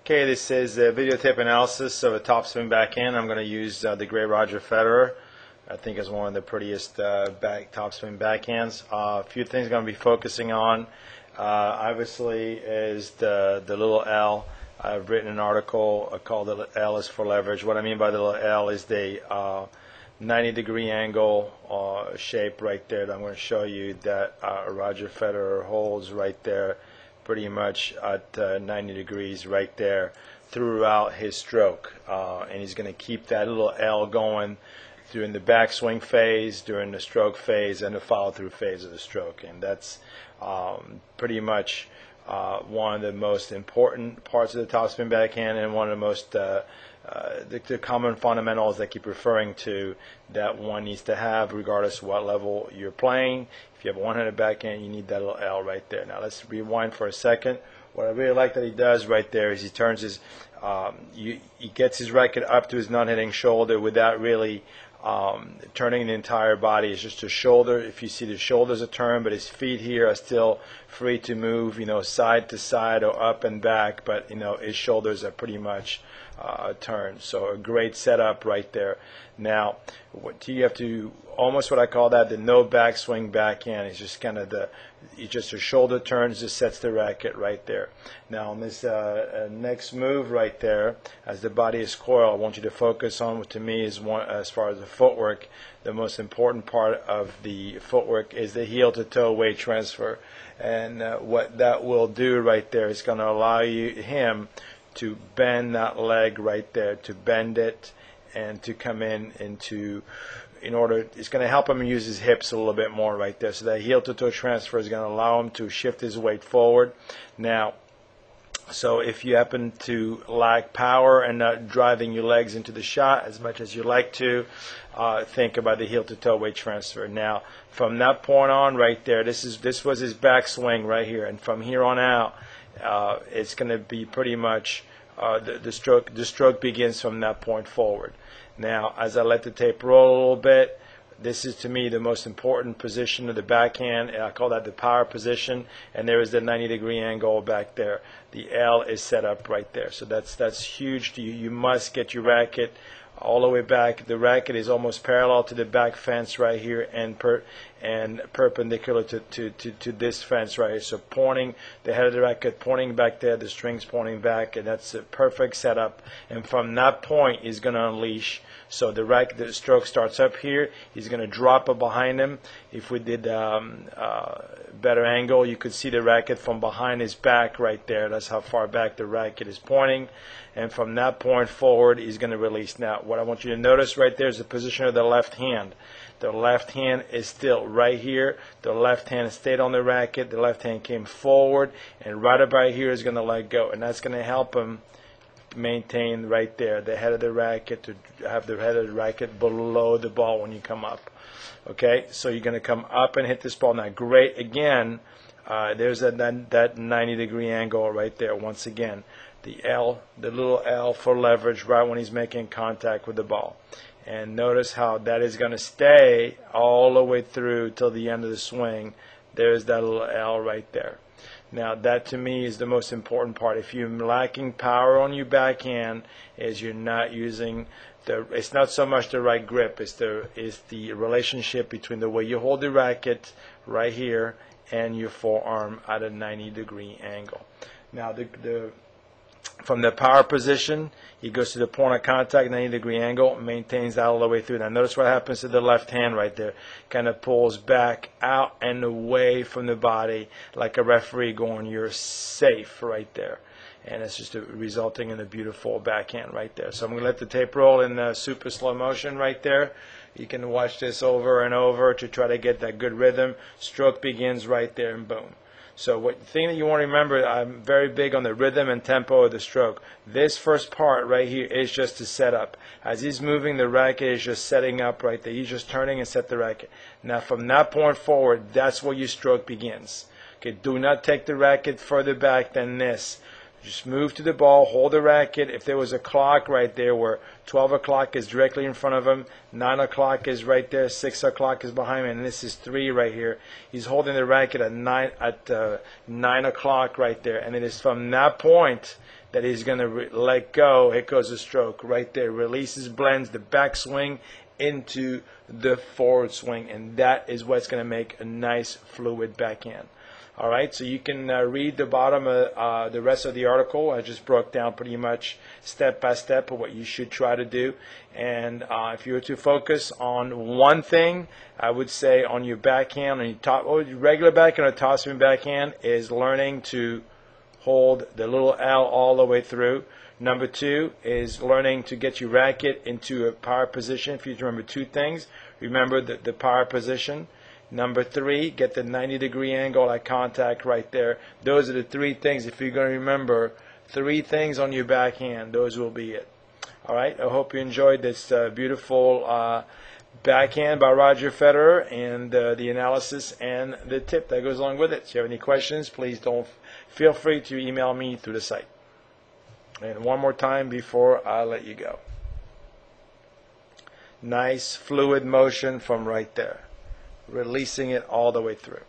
Okay, this is a videotape analysis of a topspin backhand. I'm going to use the great Roger Federer. I think is one of the prettiest topspin backhands. A few things I'm going to be focusing on. Obviously, is the little L. I've written an article called "The L is for leverage." What I mean by the little L is the 90-degree angle shape right there that I'm going to show you that Roger Federer holds right there, pretty much at 90 degrees right there throughout his stroke, and he's going to keep that little L going during the backswing phase, during the stroke phase, and the follow-through phase of the stroke. And that's pretty much one of the most important parts of the topspin backhand, and one of the most the common fundamentals that I keep referring to that one needs to have regardless of what level you're playing. If you have a one-handed backhand, you need that little L right there. Now let's rewind for a second. What I really like that he does right there is he turns his he gets his racket up to his non-hitting shoulder without really turning the entire body. It's just a shoulder. If you see the shoulders are turned, but his feet here are still free to move, side to side or up and back, but his shoulders are pretty much turned. So a great setup right there. Now you have to almost what I call that the no backswing backhand. It's just kind of just a shoulder turns, just sets the racket right there. Now on this next move right there, as the body is coiled, I want you to focus on what to me is one, as far as the footwork, the most important part of the footwork is the heel to toe weight transfer. And what that will do right there is going to allow him to bend that leg right there, to bend it and to come it's going to help him use his hips a little bit more right there. So that heel to toe transfer is going to allow him to shift his weight forward. Now, so if you happen to lack power and not driving your legs into the shot as much as you like to, think about the heel to toe weight transfer. Now, from that point on right there, this was his backswing right here, and from here on out, it's going to be pretty much the stroke begins from that point forward. Now, as I let the tape roll a little bit, this is to me the most important position of the backhand, and I call that the power position, and there is the 90-degree angle back there. The L is set up right there, so that's huge. You must get your racket all the way back. The racket is almost parallel to the back fence right here, and perpendicular to this fence right here. So pointing the head of the racket, pointing back there, the strings pointing back, and that's a perfect setup. And from that point, he's going to unleash. So the stroke starts up here. He's going to drop it behind him. If we did better angle, you could see the racket from behind his back right there. That's how far back the racket is pointing. And from that point forward, he's going to release. Now, what I want you to notice right there is the position of the left hand. The left hand is still right here. The left hand stayed on the racket. The left hand came forward, and right about here is going to let go. And that's going to help him maintain right there the head of the racket, to have the head of the racket below the ball when you come up. Okay, so you're going to come up and hit this ball. Now, great, again, there's that 90-degree angle right there once again. The little L for leverage right when he's making contact with the ball. And notice how that is going to stay all the way through till the end of the swing. There's that little L right there. Now that to me is the most important part. If you're lacking power on your backhand, is you're not using it's not so much the right grip, it's the relationship between the way you hold the racket right here and your forearm at a 90-degree angle. Now from the power position, he goes to the point of contact, 90-degree angle, maintains that all the way through. Now notice what happens to the left hand right there. Kind of pulls back out and away from the body like a referee going, you're safe right there. And it's just resulting in a beautiful backhand right there. So I'm going to let the tape roll in super slow motion right there. You can watch this over and over to try to get that good rhythm. Stroke begins right there, and boom. So the thing that you want to remember, I'm very big on the rhythm and tempo of the stroke. This first part right here is just to set up. As he's moving, the racket is just setting up right there. He's just turning and set the racket. Now from that point forward, that's where your stroke begins. Okay, do not take the racket further back than this. Just move to the ball, hold the racket. If there was a clock right there where 12 o'clock is directly in front of him, 9 o'clock is right there, 6 o'clock is behind him, and this is 3 right here. He's holding the racket at 9 o'clock right there, and it is from that point that he's going to let go. Here goes the stroke right there. Releases, blends the backswing into the forward swing, and that is what's going to make a nice fluid backhand. All right, so you can read the bottom of the rest of the article. I just broke down pretty much step by step of what you should try to do. And if you were to focus on one thing, I would say on your backhand, on your top, regular backhand or topspin backhand, is learning to hold the little L all the way through. Number two is learning to get your racket into a power position. If you remember two things, remember the power position. Number three, get the 90-degree angle eye contact right there. Those are the three things. If you're going to remember three things on your backhand, those will be it. All right, I hope you enjoyed this beautiful backhand by Roger Federer and the analysis and the tip that goes along with it. If you have any questions, please don't feel free to email me through the site. And one more time before I let you go. Nice fluid motion from right there. Releasing it all the way through.